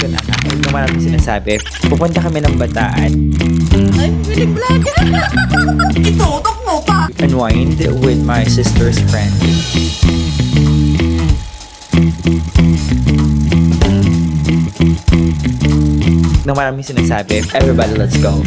ko na nga. Huwag na maraming sinasabi. Pupunta kami ng Bataan. Ay, piling vlogger! Itutok mo pa! Unwind with my sister's friend. Na maraming sinasabi. Everybody, let's go.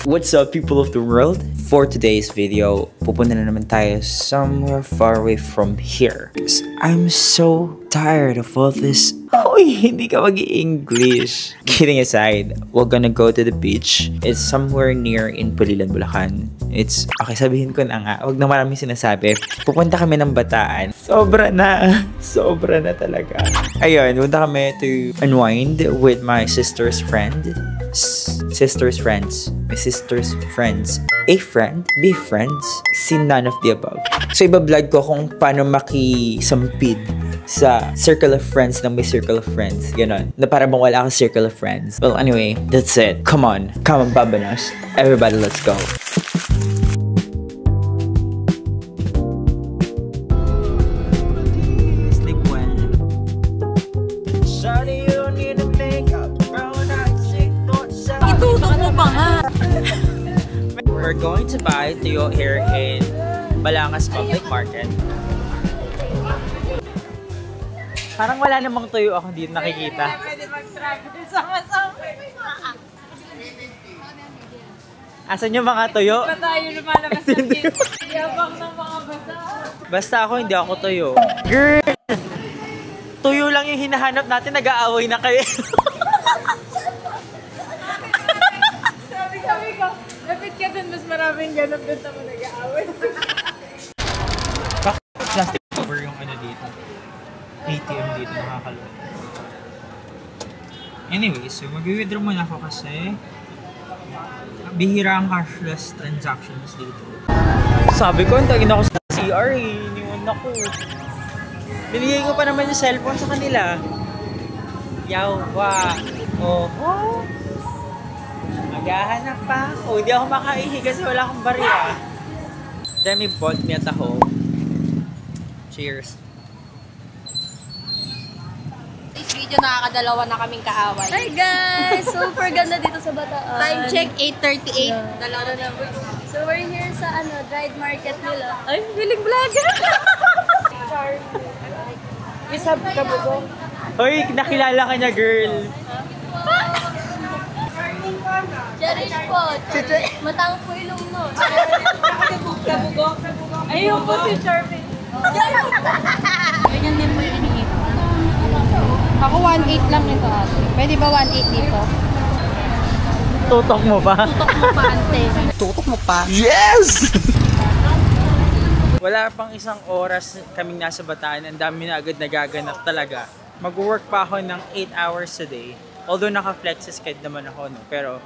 What's up, people of the world? For today's video, pupunta na naman tayo somewhere far away from here. I'm so tired of all this. Hoy, hindi ka mag-English. Kidding aside, we're gonna go to the beach. It's somewhere near in Pulilan, Bulacan. Okay, sabihin ko na nga. Huwag na maraming sinasabi. Pupunta kami ng Bataan. Sobra na talaga. Ayun, punta kami to unwind with my sister's friend. Sister's friends. My sister's friends. A friend? Be friends? See none of the above. So, iba-vlog ko kung paano makisampid sa circle of friends ng may circle of friends. Ganon. Na para bang wala akong circle of friends. Well, anyway, that's it. Come on, Babanos. Everybody, let's go. Sleep well. Sorry, you need to make up. Itutok mo pa nga! We're going to buy tuyo here in Balangas Public Market. Parang wala namang tuyo ako dito nakikita. Pwede mag-travel sama-sama. Asan yung mga tuyo? Ba tayo lumalabas sa dito? Yabang ng mga basa. Basta ako, hindi ako tuyo. Girl! Tuyo lang yung hinahanap natin, nag-aaway na kayo. Sabi ko, lapit ka dun, mas maraming ganap dun sa mga nag-aaway. Bakit plastic cover yung ano dito? ATM dito, nakakalot. Anyway, so mag-withdraw muna ako kasi bihira ang cashless transactions dito. Sabi ko, antagin ako sa CR eh. Iniwan ako. Binigay ko pa naman yung cellphone sa kanila. Yawa. Oh. Maghahanap pa ako. Hindi ako makaihi kasi wala akong barya. Demi bought me at home. Cheers. This video nakakadalawa na kaming kaaway. Hi guys! Super ganda dito sa Bataan. Time check 8:38. Dalawa na number. So we're here sa dried market nila. Ay, piling vlogger! Isab ka ba? Hoy, nakilala ka niya, girl. Cherish po. Matang po ilong no. Kabugong. Ayun po si Charmaine. Ganyan din po yung iniipon. Ako 1.8 lang ito ate. Pwede ba 1.8 dito? Tutok mo ba? Tutok mo pa ante. Tutok mo pa. Yes! Wala pang isang oras kaming nasa Bataan. Ang dami na agad nagaganap talaga. Mag-work pa ako ng 8 hours a day. Although naka-flex sked naman ako, no? Pero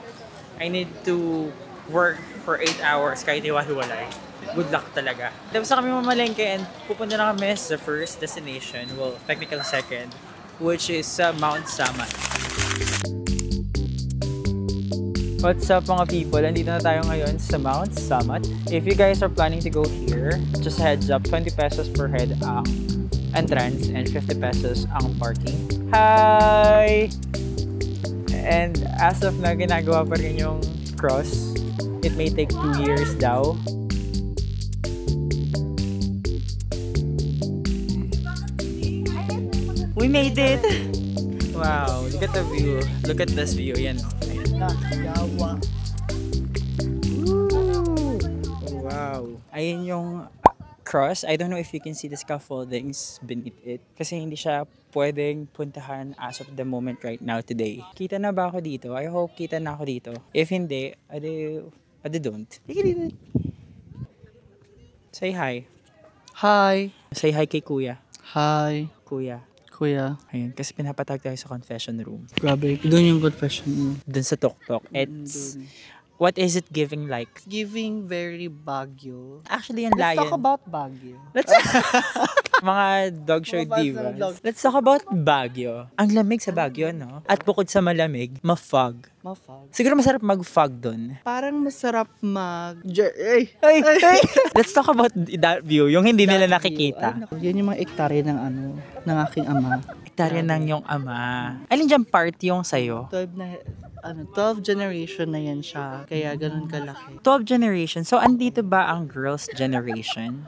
I need to work for 8 hours kahit hiwa-hiwalay. Good luck talaga. Tapos na kami mamalengke and pupunta na kami sa first destination, well, technical second, which is Mount Samat. What's up mga people? Andito na tayo ngayon sa Mount Samat. If you guys are planning to go here, just heads up, 20 pesos per head ang entrance and 50 pesos ang parking. Hi! And as of na, ginagawa pa rin yung cross. It may take 2 years daw. We made it! Wow, look at the view. Look at this view. Yan. Ayan. Wow. Ayan yung cross. I don't know if you can see the scaffoldings beneath it. Kasi hindi siya pwedeng puntahan as of the moment right now today. Kita na ba ako dito? I hope kita na ako dito. If hindi, adi don't. Say hi. Hi. Say hi kay Kuya. Hi. Kuya. Ayun, kasi pinapatag tayo sa confession room. Grabe, doon yung confession mo. Dun sa Tok-Tok. What is it giving like? Giving very Baguio. Actually, yung Let's lion. talk about Baguio. Mga dog show Mga fans ng divas. dog. Let's talk about Baguio. Ang lamig sa Baguio, no? At bukod sa malamig, ma-fog. Ma-fog. Siguro masarap mag-fog dun. Parang masarap Let's talk about that view, yung hindi nila nakikita. Yan yung mga ektarya ng ng aking ama. Baliktarin ng yung ama. Alin dyan part yung sa'yo? 12 generation na yan siya. Kaya ganun kalaki. 12 generation. So, andito ba ang girls' generation?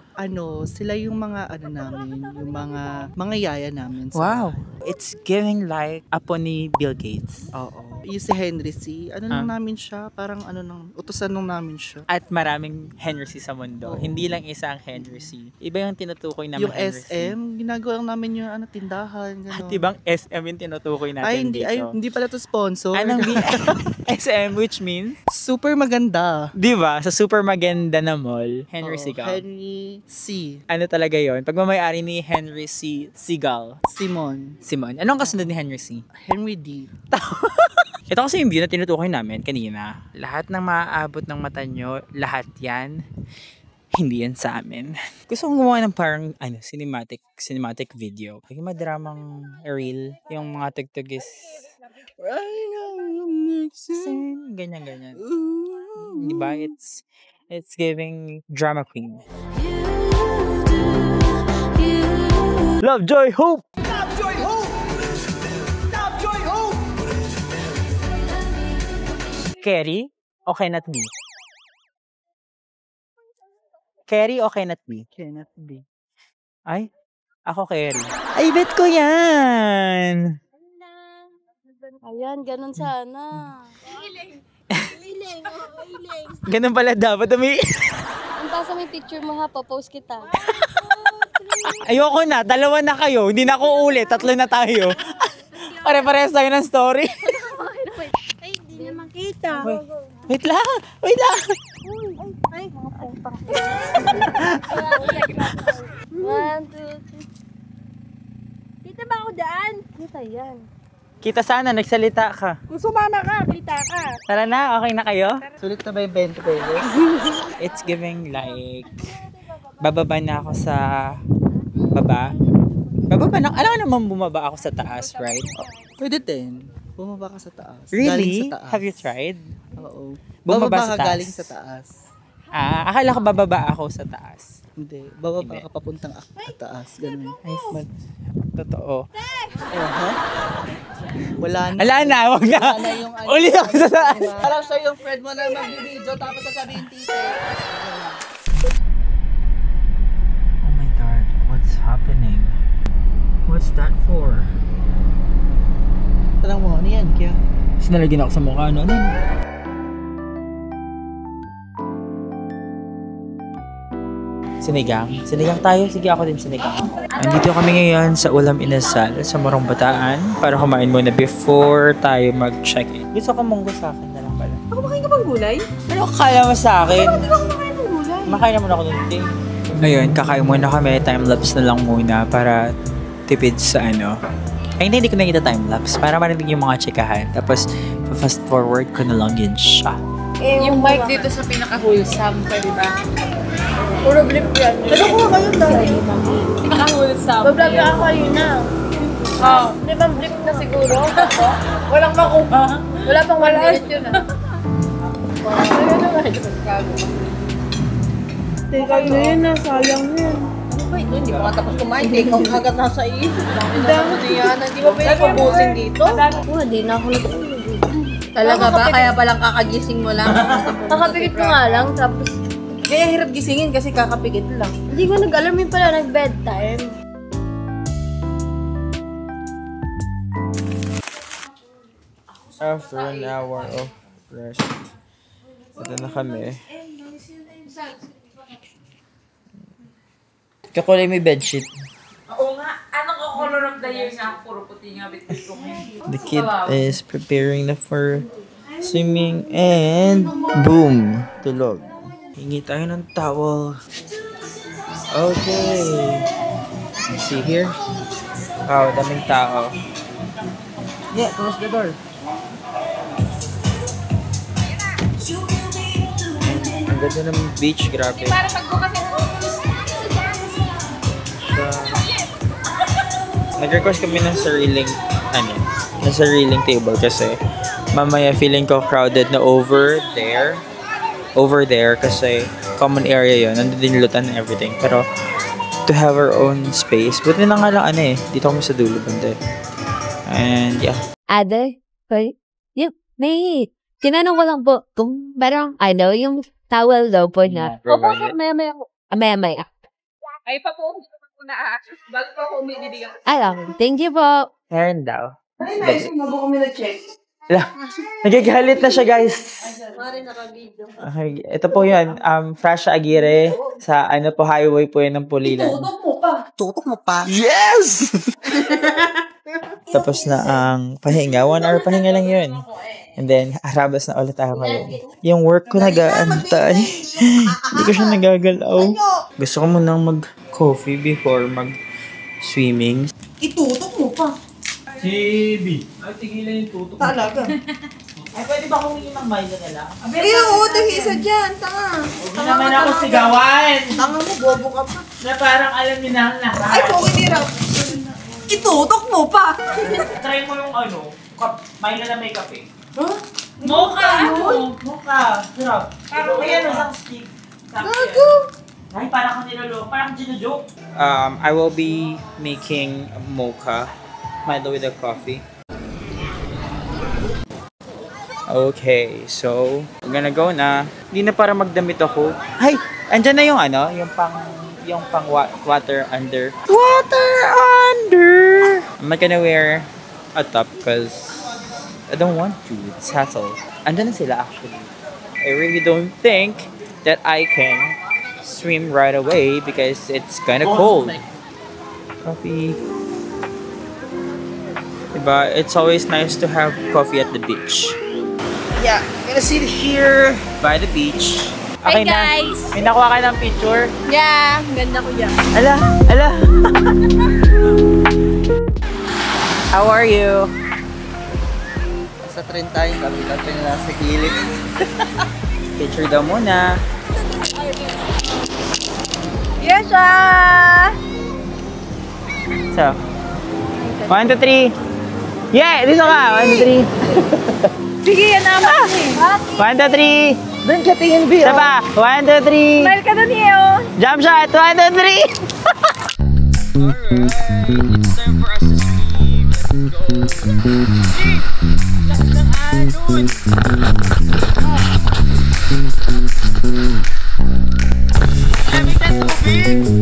Sila yung mga namin, yung mga yaya namin. Wow. It's giving like apo ni Bill Gates. Oo. Yung si Henry C. Lang namin siya, parang utusan lang namin siya. At maraming Henry C sa mundo. Oo. Hindi lang isang Henry C. Iba yung tinutukoy namin Yung Henry C. SM, ginagawa lang namin yung tindahan, gano'n. At ibang SM yung tinutukoy natin dito. Hindi pala to sponsor. Anong SM, which means? Super maganda. Di ba? Sa super maganda na mall, Henry Oo, Seagal. Henry C. Ano talaga yon? Pagmamayari ni Henry C. Seagal. Simon. Anong kasunod ni Henry C? Henry D. Ito kasi yung view na tinutukoy namin kanina. Lahat ng maaabot ng mata nyo, lahat yan, hindi yan sa amin. Gusto kong gumawa ng parang cinematic video. Yung madramang reel, yung mga tugtog is ganyan. Diba? It's giving drama queen. Love, joy, hope! Love, joy, hope! Love, joy, hope! Carrie, okay not me. Carrie, okay not me. Cannot be. Ay, ako Carrie. Ay, bet ko yan! Ayan, ganun sana. Ganun pala dapat. Punta sa may picture mo ha, post kita. Ayoko na, 2 na kayo. Hindi na ako ulit, 3 na tayo. Pare-parehas tayo ng story. Ay, di na makita. Wait lang. Ay, mga pang. 1, 2, 3. Kita ba ako daan? Kita yan. Kita sana, nagsalita ka. Kung sumama ka, kita ka. Tara na, okay na kayo? Sulit na ba yung 20 pesos? It's giving like, bababa na ako sa baba. Bababa na, alam mo naman bumaba ako sa taas, right? Pwede din. Bumaba ka sa taas. Really? Galing sa taas. Have you tried? Oo. Bumaba Bumaba sa ka taas? galing sa taas. Akala ko bababa ako sa taas. Hindi. Bababa Hindi. ka papuntang taas. Ganun. Totoo. Wala na. Ala na, wag na. Wala na yung Ulit ako sa taas. Parang siya yung friend mo na mag-video tapos sasabihin tite. Oh my God, what's happening? What's that for? Talang mo, ano yan? Kaya? Sinalagyan ako sa mukha, no? Sinigang? Sinigang tayo? Sige, ako din sinigang. Andito kami ngayon sa Ulam Inasal sa Morong Bataan para kumain muna before tayo mag-check-in. Gusto ko munggo sa akin na lang pala. Ako makain ka bang gulay? Ano kaya mo sa akin? Hindi ba ako makain ng gulay? Makain naman ako nun din. Ngayon, kakain muna kami. Time-lapse na lang muna para tipid sa ano. Ay, hindi ko nakita time-lapse para marinig yung mga chikahan. Tapos, fast forward ko na lang yun siya. Yung bike dito sa pinaka-wholesome, pwede ba? Puro blip yan. Pero ko kayo dahil. Pinaka-wholesome. Bablog na ako yun na. Oo. Di ba blip na siguro? Walang makuha. Wala pang 1 minute yun ah. Teka na yun na, sayang yun. Hindi pa tapos kumain, take out agad nasa iyo. Ang dami na yan, hindi ba pwede pabusin dito? Oo, di na ako natulog. Talaga ba? Kaya palang kakagising mo lang. Kakapikit ko nga lang, tapos Kaya hirap gisingin kasi kakapikit lang. hindi ko nag-alarm yun pala, nag-bedtime. After an hour of rest, ito na kami. Kakulay may bedsheet. Oo nga. Anong color of the year nga? Puro puti nga. The kid is preparing na for swimming and boom! Tulog. Hingi tayo ng towel. Okay. See here? Wow, daming tao. Yeah, close the door. Ang ganda ng beach, grabe. Para pagbukas Nag-request kami ng sariling table kasi mamaya feeling ko crowded na over there kasi common area yun, nandun din lutan and everything, pero to have our own space, buti na nga lang dito kami sa dulo banda. And yeah. Ate, may tinanong ko lang po kung merong yung towel daw po na. Opo, sir, maya-maya ko. Maya-maya. Ay pa po, na-a-access. Bago pa ako umiidigan. Thank you po. Meron daw. Ay, nice. Mabo kami na-check. Nagagalit na siya, guys. Mari naka-video. Okay, ito po yun. Fresh Aguirre sa highway po yun ng Pulilan. Tutok mo pa. Yes! Tapos na ang pahinga. 1 hour pahinga lang yun. And then, harabas na ulit ako ngayon. Yung work ko nag-aantay. Hindi ko siya nagagalaw. Gusto ko munang mag-coffee before mag-swimming. Itutok mo pa. Baby! Ay, tigilan yung tutok. Talaga. Ay, pwede ba humingi ng Milo na lang? Ay, oo, isa dyan. Tanga. Huwag naman ako sigawan! Tanga mo, bobo ka pa. Na parang alam niyo na ang lahat. Ay, pogi nira. Itutok mo pa. Try mo yung Milo na may kape. Huh? Mocha! Mocha! Sarap. Parang may isang stick. Gago. Ay, parang kang niloloko. Parang ginujoke. I will be making mocha. Milo with a coffee. Okay, so we're gonna go na. Hindi na para magdamit ako. Ay, andyan na yung yung pang water under. Water under! I'm not gonna wear a top because I don't want to. It's hassle. Andyan na sila actually. I really don't think that I can swim right away because it's kind of cold. Coffee. Diba? It's always nice to have coffee at the beach. Yeah, I'm gonna sit here by the beach. Okay Hi guys! Na. May nakuha ka ng picture? Yeah, ganda ko yan. Ala! How are you? Sa trend tayo, kami na sa gilid. Picture daw muna. Yes, So, 1, 2, 3. Yeah! Dito ka! 1, 2, 3. Sige, yan naman. 1, 2, 3. Doon ka tingin, B. Isa pa! 1, 2, 3. Smile ka doon, Iyo. Jump shot! 1, 2, 3. Alright, it's time for us to swim. Let's go. Lakas ng alon. Lamig na tubig.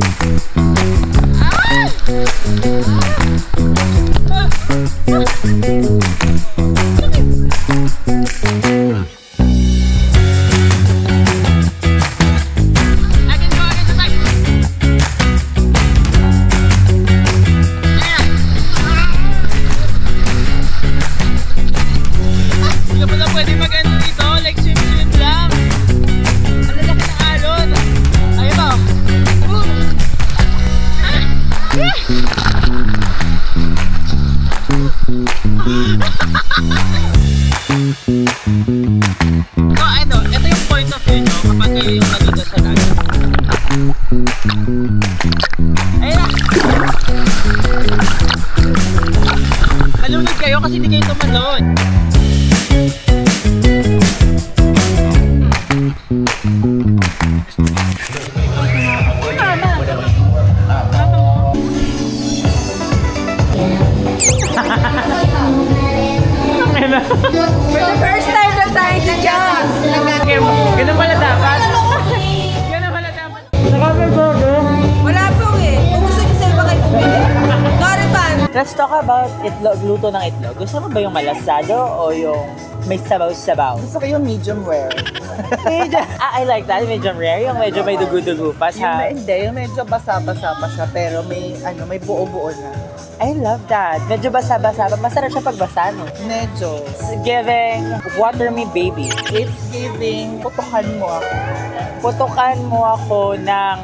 Malunod kayo kasi hindi kayo tumalon. For the first time na sa'yo si John. Ganun pala dapat. Ganun pala dapat. Nakapag-burger. Wala po eh. Kung gusto niyo sa'yo ba kayo bumili? Noripan. Let's talk about itlog, luto ng itlog. Gusto mo ba yung malasado o yung may sabaw-sabaw? Gusto ko yung medium rare. I like that, medium rare. Yung medyo may dugo-dugo pa sa... Hindi, yung medyo basa-basa pa siya pero may may buo-buo na. I love that. Medyo basa-basa. Masarap siya pagbasa, no? Medyo. It's giving water me baby. It's giving putukan mo ako. Putukan mo ako ng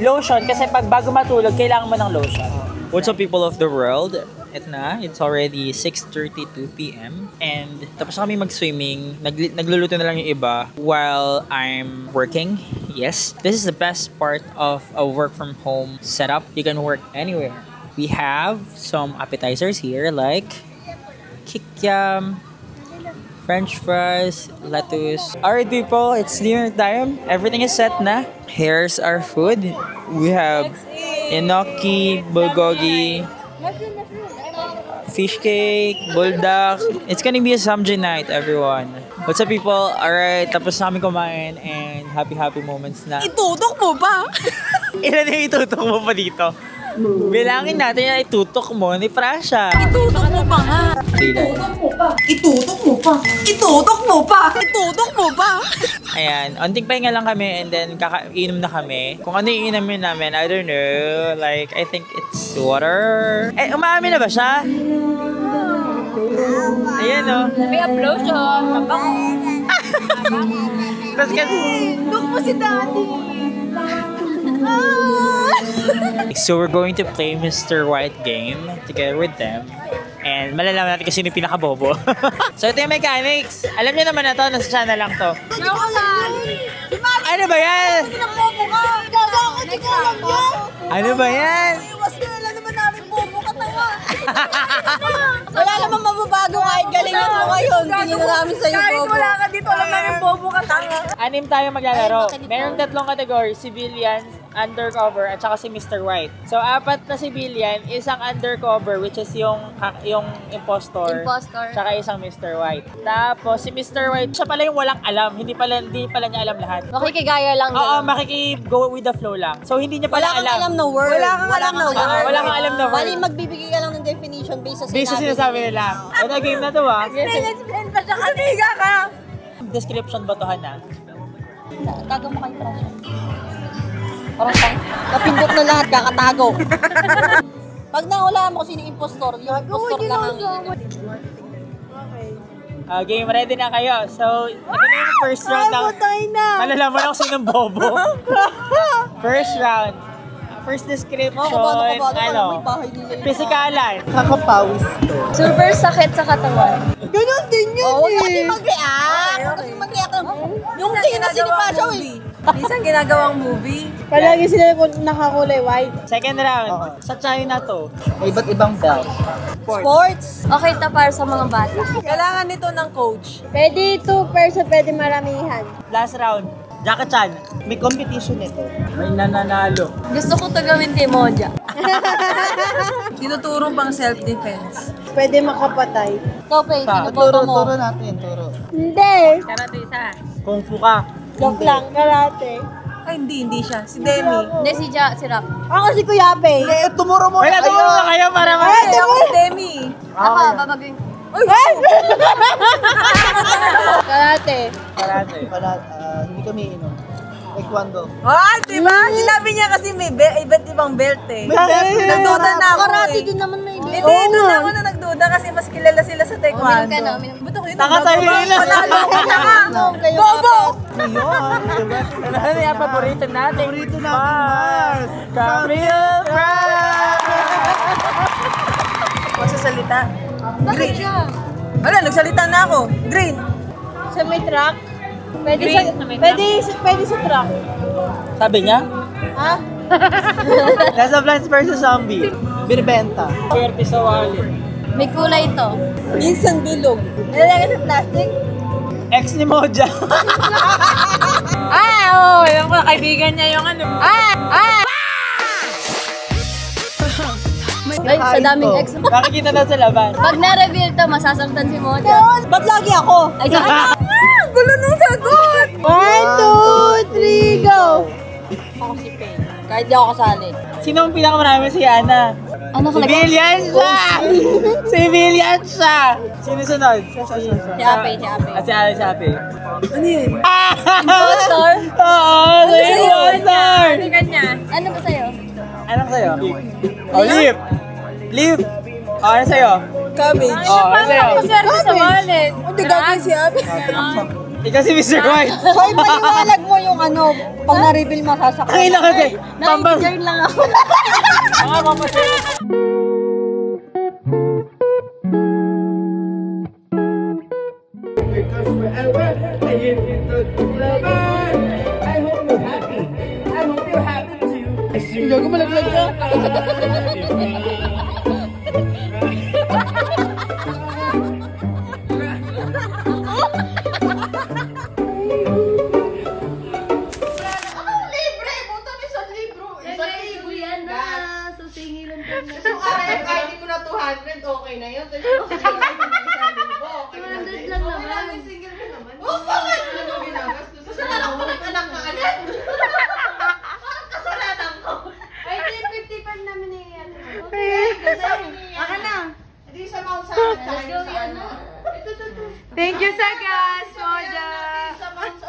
lotion kasi pag bago matulog, kailangan mo ng lotion. What's up, people of the world? Ito na, it's already 6:32 p.m. And tapos na kami mag-swimming. Nagluluto na lang yung iba while I'm working. Yes, this is the best part of a work from home setup. You can work anywhere. We have some appetizers here like kikiam, French fries, lettuce. Alright people, it's dinner time. Everything is set na. Here's our food. We have enoki, bulgogi, fish cake, bulldog. It's gonna be a Samjay night, everyone. What's up, people? Alright, tapos na kami kumain and happy moments na. Itutok mo ba? Ilan yung itutok mo pa dito? Bilangin natin na itutok mo ni Prasha. Itutok mo pa nga. Itutok mo pa. Itutok mo pa. Itutok mo pa. Itutok mo pa. Ayan, onting pahinga lang kami and then kakainom na kami. Kung ano yung inumin namin, I don't know. Like, I think it's water. Eh, umami na ba siya? Ayan, oh. May upload siya. Tapos kasi... Look mo si Daddy. So we're going to play Mr. White game together with them. And malalaman natin kung sino yung pinakabobo. So ito yung mechanics. Alam niyo naman na to, nasa channel lang to. Ano ba yan? Ano ba yan? Iwas ka na lang naman namin bobo ka tawa. Wala namang mababago kahit galingan mo ngayon. Tingin na namin sa'yo bobo. Kahit wala ka dito, alam namin bobo ka tawa. 6 tayo maglalaro. Merong 3 category, civilian, undercover, at saka si Mr. White. So, 4 na civilian, isang undercover, which is yung impostor. Tsaka isang Mr. White. Tapos, si Mr. White, siya pala yung walang alam. Hindi pala niya alam lahat. Makikigaya lang. Oo, makiki-go with the flow lang. So, hindi niya pala Wala kang alam na word. Wala kang alam na word. Wala kang alam na word. Bali, magbibigay ka lang ng definition based sa Based sa sinasabi nila. Ito, game na to, ah. Explain pa siya kaniga ka. Description botohan na. Tago mo kayo Prasha. Parang napindot na lahat, kakatago. Pag nahulaan mo kung sino yung impostor, yung impostor lang ang... Game, ready na kayo. So, ito na yung first round na. Malalaman ako sinong bobo. First round. First description, pisikalan. Kakapawis to. Super sakit sa katawan. Ganon din yun Huwag kasi mag-react. Huwag kasi mag-react. Yung tingin na sinipasyaw eh. Isang ginagawang movie. Palagi sila nakakulay white. Second round. Sa China to. May iba't ibang belt. Sports. Okay ta para sa mga bata. Kailangan nito ng coach. Pwede 2 person, pwede maramihan. Last round. Jackie Chan. May competition ito. May nananalo. Gusto ko to gawin kay Moja. Tinuturong pang self-defense. Pwede makapatay. Ikaw, Pei, Turo natin, turo. Hindi. Karate isa. Kung fu ka. Joke lang, karate. Ay, hindi siya. Si Demi. Hindi, si Rap. Ako si Kuya Pei. Tumuro mo Wala, tumuro na kayo para Ay, ako si Demi. Ako, babagin. Karate. Karate. Hindi kami inom. Taekwondo. Ah, diba? Sinabi niya kasi may iba't ibang belt eh. Nagduda na ako Karate eh. din naman may Hindi, doon ako na nagduda kasi mas kilala sila sa taekwondo. Uminom ka na, uminom. Ba't ako yun? Taka tayo nila. Bobo! Ano yung paborito natin? Paborito natin, Mars. Camille Brand! Magsasalita. Bakit siya? Wala, nagsalita na ako. Green. Sa may truck. Pwede Green sa, na may pwede sa truck. Sabi niya? Ha? Nasa Plants vs. Zombie. Binibenta. Swerte sa wallet. May kulay to. Minsan bilog. Nalagay sa plastic. Ex ni Moja. Oo, alam ko, kaibigan niya yung ano. Ay, sa daming ex. Nakikita na sa labas. Pag na-reveal to, masasaktan si Moja. Ba't lagi ako? Ay, sa Gulo nung sagot! 1, 2, 3, go! ako si Pei. Kahit di ako kasali. Sino ang pinakamarami si Ana? Ano ka Civilian siya! Civilian siya! Sino sunod? Si Ape. Si Alex Ape. Ano yun? Impostor? Oo! Si Impostor! Ano kanya? Ano ba sa'yo? Anong sa'yo? Oh, Leaf! Leaf! Oh, ano sa'yo? Cabbage. Oh, ano sa'yo? Swerte sa wallet. Hindi gagawin si Abby. Ikaw si Mr. White. Hoy, paliwanag mo yung ano, pag na-reveal masasaktan. Ay, lang kasi. Pambas. Nai-enjoy lang ako. Mga mamasaya. Gago malaglag ka. Isang libo yan na. So, singilan ka na. Kahit hindi mo na 200, okay na yun. Hindi sa mount sa akin. Let's go, yan na. Thank you sa gas, Moja. Sa mount sa